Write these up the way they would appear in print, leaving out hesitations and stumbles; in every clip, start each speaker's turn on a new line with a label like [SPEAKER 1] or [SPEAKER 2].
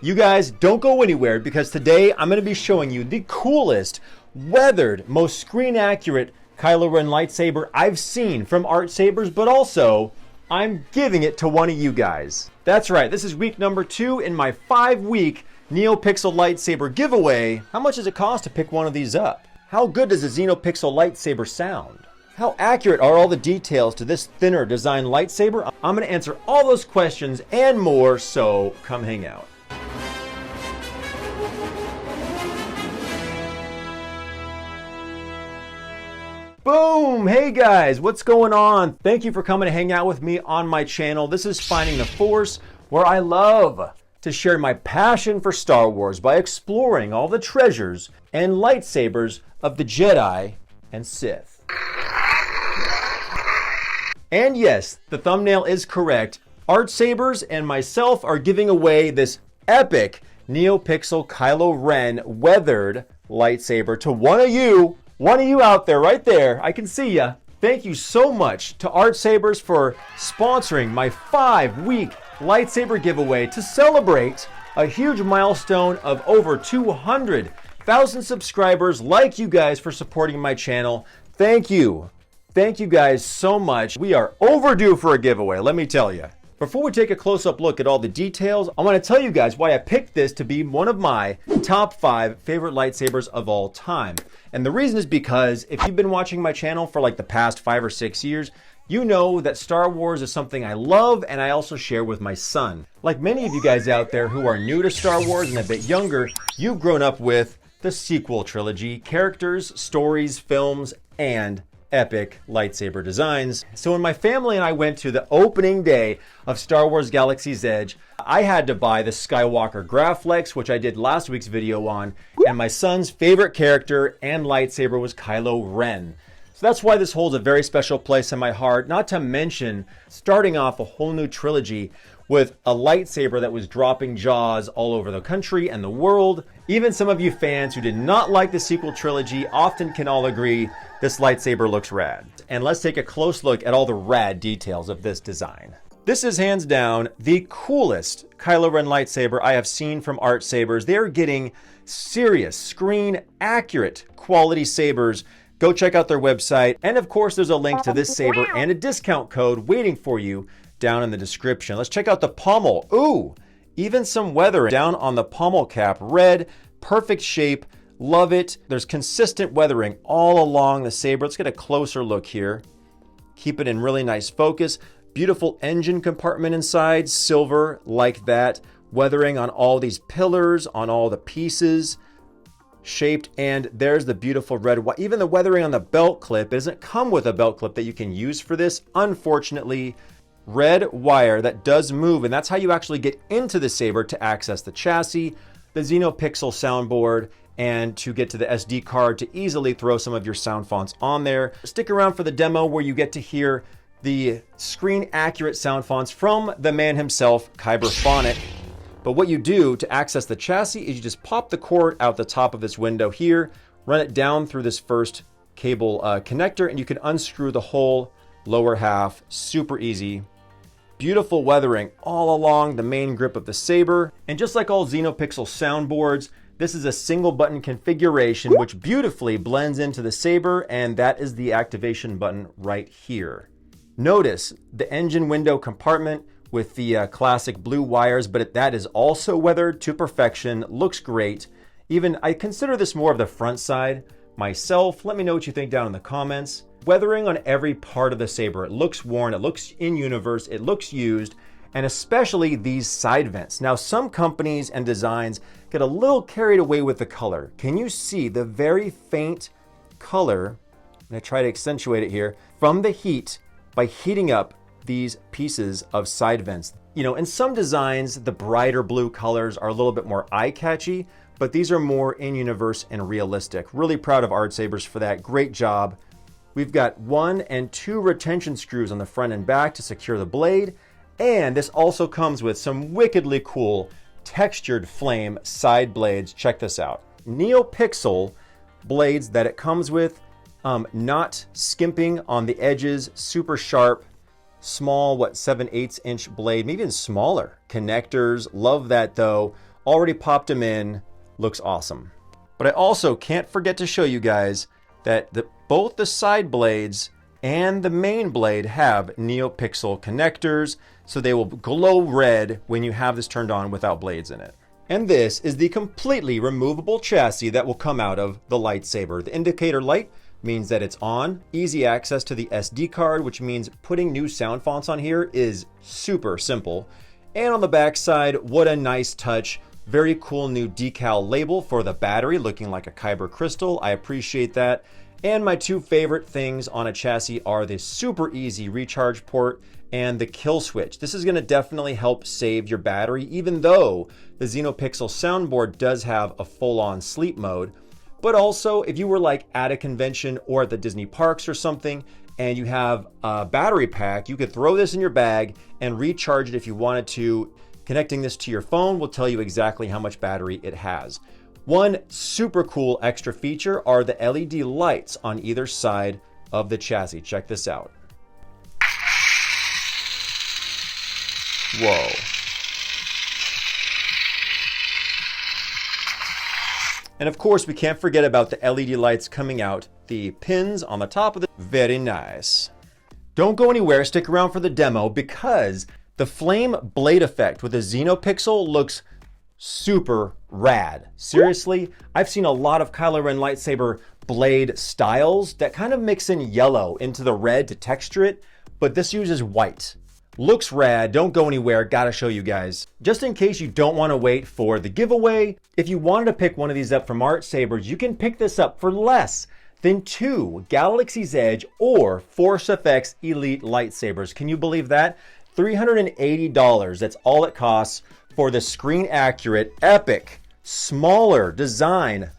[SPEAKER 1] You guys don't go anywhere because today I'm going to be showing you the coolest, weathered, most screen accurate Kylo Ren lightsaber I've seen from Artsabers, but also I'm giving it to one of you guys. That's right, this is week number 2 in my 5-week Neopixel lightsaber giveaway. How much does it cost to pick one of these up? How good does a Neopixel lightsaber sound? How accurate are all the details to this thinner design lightsaber? I'm going to answer all those questions and more, so come hang out. Boom! Hey guys, what's going on? Thank you for coming to hang out with me on my channel. This is Finding the Force, where I love to share my passion for Star Wars by exploring all the treasures and lightsabers of the Jedi and Sith. And yes, the thumbnail is correct. Artsabers and myself are giving away this epic Neopixel Kylo Ren weathered lightsaber to one of you out there, right there. I can see ya. Thank you so much to Artsabers for sponsoring my 5-week lightsaber giveaway to celebrate a huge milestone of over 200,000 subscribers. Like you guys for supporting my channel. Thank you. Thank you guys so much. We are overdue for a giveaway, let me tell you. Before we take a close-up look at all the details, I want to tell you guys why I picked this to be one of my top 5 favorite lightsabers of all time. And the reason is because if you've been watching my channel for like the past 5 or 6 years, you know that Star Wars is something I love and I also share with my son. Like many of you guys out there who are new to Star Wars and a bit younger, you've grown up with the sequel trilogy, characters, stories, films, and epic lightsaber designs. So when my family and I went to the opening day of Star Wars Galaxy's Edge, I had to buy the Skywalker Graflex, which I did last week's video on, and my son's favorite character and lightsaber was Kylo Ren. So that's why this holds a very special place in my heart, not to mention starting off a whole new trilogy with a lightsaber that was dropping jaws all over the country and the world. Even some of you fans who did not like the sequel trilogy often can all agree this lightsaber looks rad. And let's take a close look at all the rad details of this design. This is hands down the coolest Kylo Ren lightsaber I have seen from Artsabers. They're getting serious, screen accurate quality sabers. Go check out their website. And of course, there's a link to this saber and a discount code waiting for you down in the description. Let's check out the pommel. Ooh, even some weathering down on the pommel cap. Red, perfect shape, love it. There's consistent weathering all along the saber. Let's get a closer look here. Keep it in really nice focus. Beautiful engine compartment inside, silver like that. Weathering on all these pillars, on all the pieces. Shaped, and there's the beautiful red. Even the weathering on the belt clip. It doesn't come with a belt clip that you can use for this, unfortunately. Red wire that does move, and that's how you actually get into the saber to access the chassis, the Neopixel soundboard, and to get to the SD card to easily throw some of your sound fonts on there. Stick around for the demo where you get to hear the screen accurate sound fonts from the man himself, Kyberphonic. But what you do to access the chassis is you just pop the cord out the top of this window here, run it down through this first cable connector, and you can unscrew the whole lower half. Super easy. Beautiful weathering all along the main grip of the saber. And just like all Neopixel soundboards, this is a single button configuration which beautifully blends into the saber, and that is the activation button right here. Notice the engine window compartment with the classic blue wires, but that is also weathered to perfection. Looks great. Even I consider this more of the front side myself. Let me know what you think down in the comments. Weathering on every part of the saber. It looks worn, it looks in universe, it looks used, and especially these side vents. Now, some companies and designs get a little carried away with the color. Can you see the very faint color? I'm gonna try to accentuate it here, from the heat by heating up these pieces of side vents. You know, in some designs, the brighter blue colors are a little bit more eye-catchy, but these are more in-universe and realistic. Really proud of Artsabers for that. Great job. We've got 1 and 2 retention screws on the front and back to secure the blade. And this also comes with some wickedly cool textured flame side blades. Check this out. Neopixel blades that it comes with, not skimping on the edges, super sharp, small, 7/8 inch blade, maybe even smaller connectors. Love that though. Already popped them in. Looks awesome. But I also can't forget to show you guys that both the side blades and the main blade have Neopixel connectors, so they will glow red when you have this turned on without blades in it. And this is the completely removable chassis that will come out of the lightsaber. The indicator light means that it's on, easy access to the SD card, which means putting new sound fonts on here is super simple. And on the back side, what a nice touch. Very cool new decal label for the battery, looking like a kyber crystal. I appreciate that. And my two favorite things on a chassis are the super easy recharge port and the kill switch. This is going to definitely help save your battery, even though the Neopixel soundboard does have a full-on sleep mode. But also, if you were like at a convention or at the Disney parks or something, and you have a battery pack, you could throw this in your bag and recharge it if you wanted to. Connecting this to your phone will tell you exactly how much battery it has. One super cool extra feature are the LED lights on either side of the chassis. Check this out. Whoa. And of course, we can't forget about the LED lights coming out the pins on the top of the... Very nice. Don't go anywhere, stick around for the demo, because the flame blade effect with the Neopixel looks super rad. Seriously, I've seen a lot of Kylo Ren lightsaber blade styles that kind of mix in yellow into the red to texture it, but this uses white. Looks rad, don't go anywhere, gotta show you guys. Just in case you don't want to wait for the giveaway, if you wanted to pick one of these up from Artsabers, you can pick this up for less than 2 Galaxy's Edge or Force FX Elite lightsabers. Can you believe that? $380, that's all it costs for the screen accurate, epic, smaller design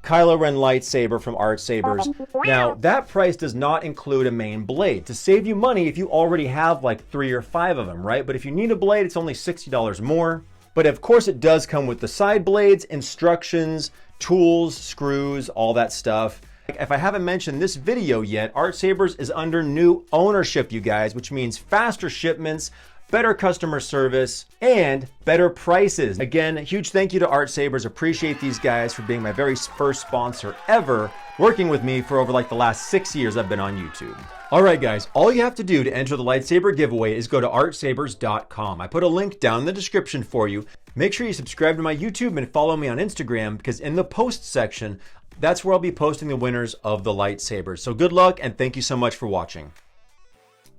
[SPEAKER 1] Kylo Ren lightsaber from Artsabers. Now, that price does not include a main blade. To save you money if you already have like 3 or 5 of them, right? But if you need a blade, it's only $60 more. But of course it does come with the side blades, instructions, tools, screws, all that stuff. If I haven't mentioned this video yet, Artsabers is under new ownership, you guys, which means faster shipments, better customer service, and better prices. Again, a huge thank you to Artsabers. Appreciate these guys for being my very first sponsor ever, working with me for over like the last 6 years I've been on YouTube. All right, guys, all you have to do to enter the lightsaber giveaway is go to artsabers.com. I put a link down in the description for you. Make sure you subscribe to my YouTube and follow me on Instagram, because in the post section, that's where I'll be posting the winners of the lightsabers. So good luck, and thank you so much for watching.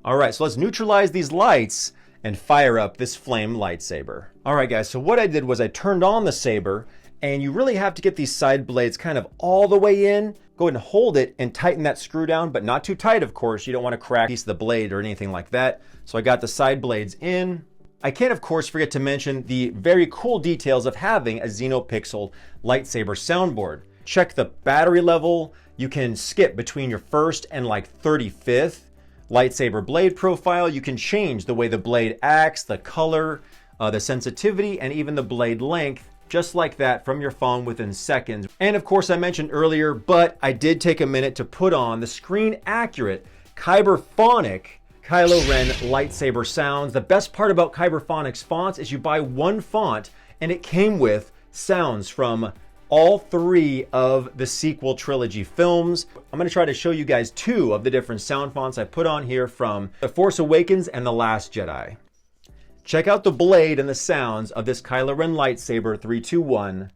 [SPEAKER 1] All right, so let's neutralize these lights and fire up this flame lightsaber. All right, guys, so what I did was I turned on the saber, and you really have to get these side blades kind of all the way in. Go ahead and hold it and tighten that screw down, but not too tight, of course. You don't want to crack a piece of the blade or anything like that. So I got the side blades in. I can't, of course, forget to mention the very cool details of having a Neopixel lightsaber soundboard. Check the battery level. You can skip between your first and like 35th lightsaber blade profile. You can change the way the blade acts, the color, the sensitivity, and even the blade length, just like that from your phone within seconds. And of course, I mentioned earlier, but I did take a minute to put on the screen accurate Kyberphonic Kylo Ren lightsaber sounds. The best part about Kyberphonic's fonts is you buy one font and it came with sounds from all 3 of the sequel trilogy films. I'm going to try to show you guys 2 of the different sound fonts I put on here from The Force Awakens and The Last Jedi. Check out the blade and the sounds of this Kylo Ren lightsaber. 3, 2, 1.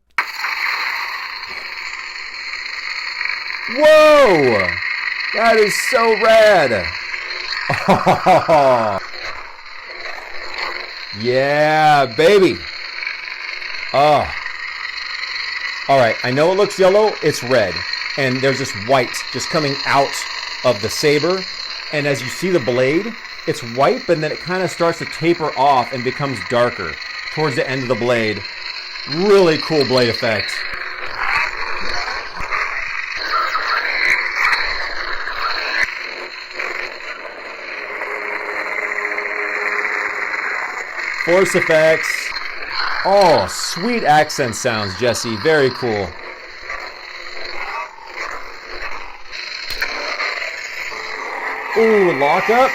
[SPEAKER 1] Whoa! That is so rad! Oh, yeah, baby! Oh. All right, I know it looks yellow, it's red. And there's this white just coming out of the saber. And as you see the blade, it's white, but then it kind of starts to taper off and becomes darker towards the end of the blade. Really cool blade effect. Force effects. Oh, sweet accent sounds, Jesse. Very cool. Ooh, lock up.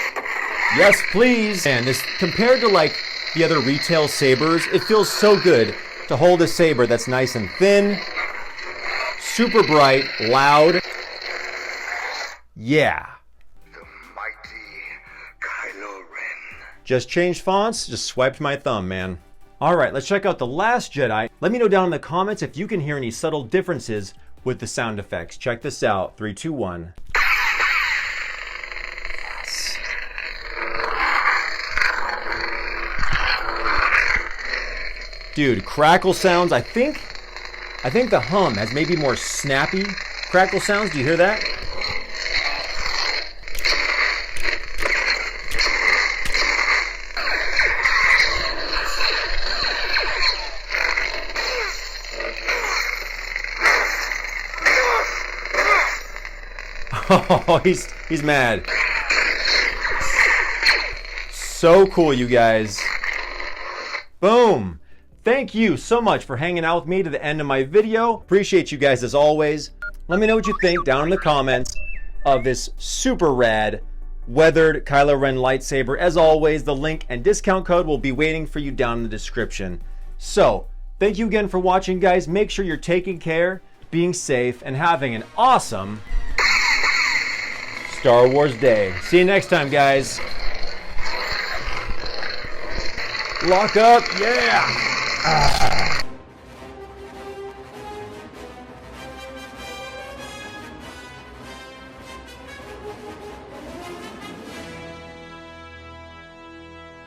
[SPEAKER 1] Yes, please. And this, compared to like the other retail sabers, it feels so good to hold a saber that's nice and thin, super bright, loud. Yeah.
[SPEAKER 2] The mighty Kylo Ren.
[SPEAKER 1] Just changed fonts, just swiped my thumb, man. All right, let's check out The Last Jedi. Let me know down in the comments if you can hear any subtle differences with the sound effects. Check this out. 3, 2, 1. Yes. Dude, crackle sounds. I think the hum has maybe more snappy crackle sounds. Do you hear that? Oh, he's mad. So cool, you guys. Boom. Thank you so much for hanging out with me to the end of my video. Appreciate you guys as always. Let me know what you think down in the comments of this super rad weathered Kylo Ren lightsaber. As always, the link and discount code will be waiting for you down in the description. So, thank you again for watching, guys. Make sure you're taking care, being safe, and having an awesome Star Wars Day. See you next time, guys. Lock up, yeah!